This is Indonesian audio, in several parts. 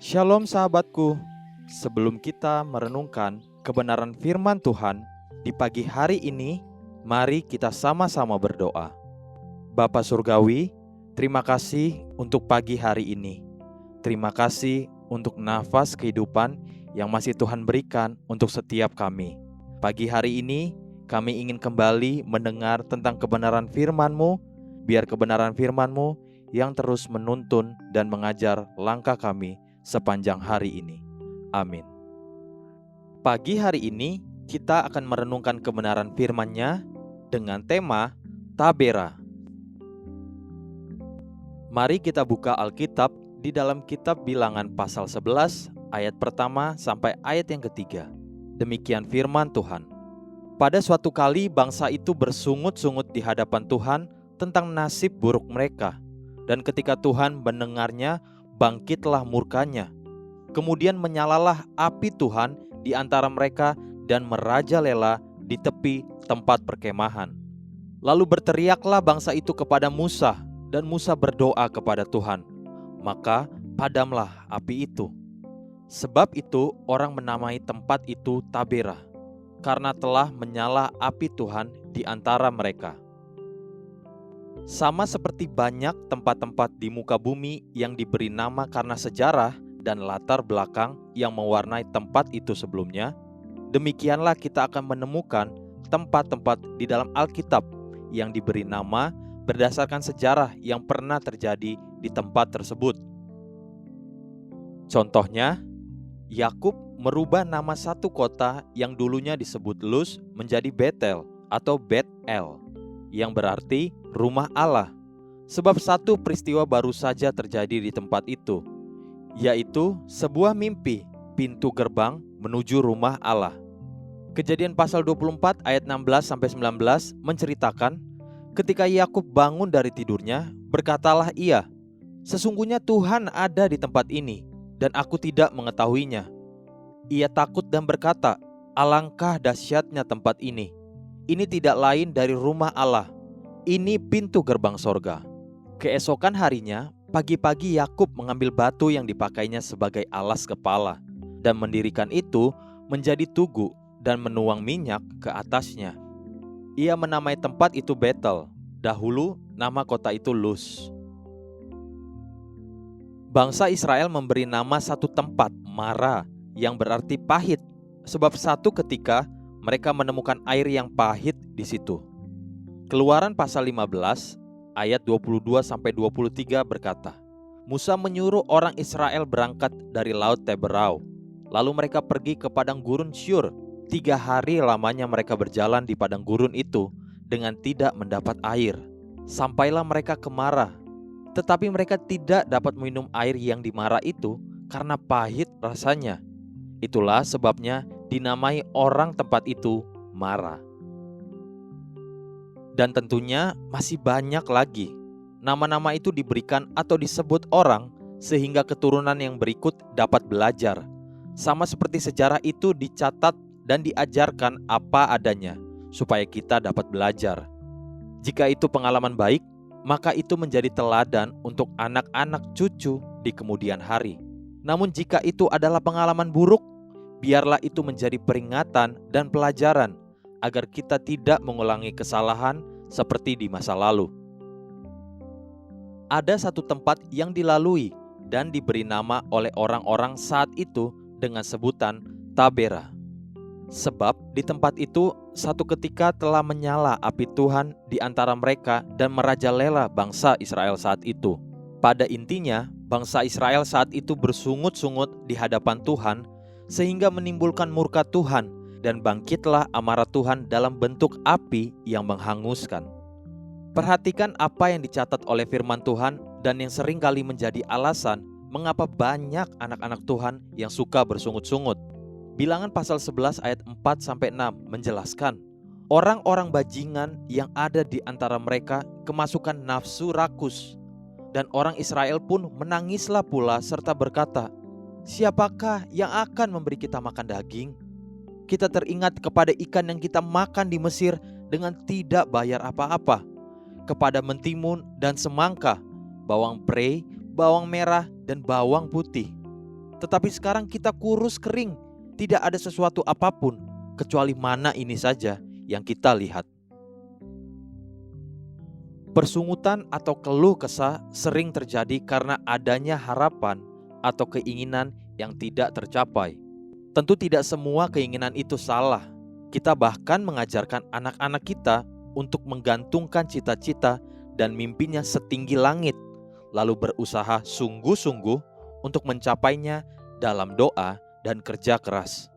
Shalom sahabatku, sebelum kita merenungkan kebenaran firman Tuhan di pagi hari ini, mari kita sama-sama berdoa. Bapa Surgawi, terima kasih untuk pagi hari ini. Terima kasih untuk nafas kehidupan yang masih Tuhan berikan untuk setiap kami. Pagi hari ini, kami ingin kembali mendengar tentang kebenaran firman-Mu, biar kebenaran firman-Mu yang terus menuntun dan mengajar langkah kami sepanjang hari ini. Amin. Pagi hari ini kita akan merenungkan kebenaran firman-Nya dengan tema Tabera. Mari kita buka Alkitab di dalam kitab Bilangan pasal 11 ayat pertama sampai ayat yang ketiga. Demikian firman Tuhan. Pada suatu kali bangsa itu bersungut-sungut di hadapan Tuhan tentang nasib buruk mereka. Dan ketika Tuhan mendengarnya, bangkitlah murkanya. Kemudian menyalalah api Tuhan di antara mereka dan merajalela di tepi tempat perkemahan. Lalu berteriaklah bangsa itu kepada Musa, dan Musa berdoa kepada Tuhan. Maka padamlah api itu. Sebab itu orang menamai tempat itu Tabera, karena telah menyala api Tuhan di antara mereka. Sama seperti banyak tempat-tempat di muka bumi yang diberi nama karena sejarah dan latar belakang yang mewarnai tempat itu sebelumnya, demikianlah kita akan menemukan tempat-tempat di dalam Alkitab yang diberi nama berdasarkan sejarah yang pernah terjadi di tempat tersebut. Contohnya, Yakub merubah nama satu kota yang dulunya disebut Luz menjadi Betel atau Bet-El, yang berarti rumah Allah, sebab satu peristiwa baru saja terjadi di tempat itu, yaitu sebuah mimpi pintu gerbang menuju rumah Allah. Kejadian pasal 24 ayat 16-19 menceritakan, ketika Yakub bangun dari tidurnya, berkatalah ia, "Sesungguhnya Tuhan ada di tempat ini, dan aku tidak mengetahuinya." Ia takut dan berkata, "Alangkah dahsyatnya tempat ini. Ini tidak lain dari rumah Allah. Ini pintu gerbang sorga." Keesokan harinya, pagi-pagi Yakub mengambil batu yang dipakainya sebagai alas kepala dan mendirikan itu menjadi tugu dan menuang minyak ke atasnya. Ia menamai tempat itu Betel. Dahulu nama kota itu Luz. Bangsa Israel memberi nama satu tempat Mara, yang berarti pahit, sebab satu ketika mereka menemukan air yang pahit di situ. Keluaran pasal 15 ayat 22-23 berkata, Musa menyuruh orang Israel berangkat dari laut Teberau. Lalu mereka pergi ke padang gurun Syur. 3 hari lamanya mereka berjalan di padang gurun itu dengan tidak mendapat air. Sampailah mereka ke Mara, tetapi mereka tidak dapat minum air yang di Mara itu karena pahit rasanya. Itulah sebabnya dinamai orang tempat itu Mara. Dan tentunya masih banyak lagi. Nama-nama itu diberikan atau disebut orang sehingga keturunan yang berikut dapat belajar. Sama seperti sejarah itu dicatat dan diajarkan apa adanya supaya kita dapat belajar. Jika itu pengalaman baik, maka itu menjadi teladan untuk anak-anak cucu di kemudian hari. Namun jika itu adalah pengalaman buruk, biarlah itu menjadi peringatan dan pelajaran agar kita tidak mengulangi kesalahan seperti di masa lalu. Ada satu tempat yang dilalui dan diberi nama oleh orang-orang saat itu dengan sebutan Tabera. Sebab di tempat itu satu ketika telah menyala api Tuhan di antara mereka dan merajalela bangsa Israel saat itu. Pada intinya, bangsa Israel saat itu bersungut-sungut di hadapan Tuhan sehingga menimbulkan murka Tuhan dan bangkitlah amarah Tuhan dalam bentuk api yang menghanguskan. Perhatikan apa yang dicatat oleh firman Tuhan dan yang seringkali menjadi alasan mengapa banyak anak-anak Tuhan yang suka bersungut-sungut. Bilangan pasal 11 ayat 4-6 menjelaskan, orang-orang bajingan yang ada di antara mereka kemasukan nafsu rakus, dan orang Israel pun menangislah pula serta berkata, "Siapakah yang akan memberi kita makan daging? Kita teringat kepada ikan yang kita makan di Mesir dengan tidak bayar apa-apa, kepada mentimun dan semangka, bawang prei, bawang merah, dan bawang putih. Tetapi sekarang kita kurus kering, tidak ada sesuatu apapun kecuali mana ini saja yang kita lihat. Persungutan atau keluh kesah sering terjadi karena adanya harapan atau keinginan yang tidak tercapai. Tentu tidak semua keinginan itu salah. Kita bahkan mengajarkan anak-anak kita untuk menggantungkan cita-cita dan mimpinya setinggi langit, lalu berusaha sungguh-sungguh untuk mencapainya dalam doa dan kerja keras.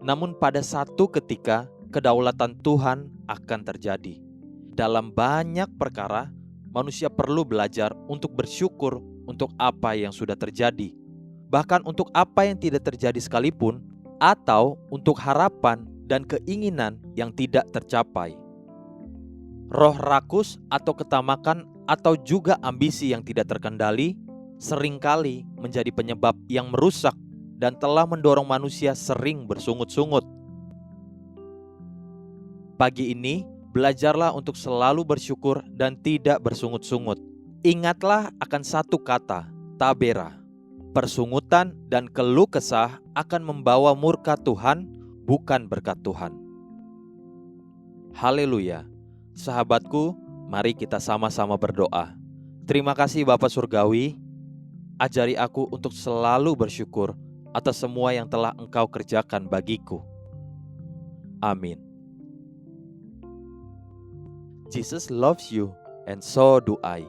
Namun pada satu ketika, kedaulatan Tuhan akan terjadi. Dalam banyak perkara, manusia perlu belajar untuk bersyukur untuk apa yang sudah terjadi, bahkan untuk apa yang tidak terjadi sekalipun, atau untuk harapan dan keinginan yang tidak tercapai. Roh rakus atau ketamakan atau juga ambisi yang tidak terkendali seringkali menjadi penyebab yang merusak dan telah mendorong manusia sering bersungut-sungut. Pagi ini, belajarlah untuk selalu bersyukur dan tidak bersungut-sungut. Ingatlah akan satu kata, tabera. Persungutan dan keluh kesah akan membawa murka Tuhan, bukan berkat Tuhan. Haleluya. Sahabatku, mari kita sama-sama berdoa. Terima kasih Bapa Surgawi, ajari aku untuk selalu bersyukur atas semua yang telah Engkau kerjakan bagiku. Amin. Jesus loves you, and so do I.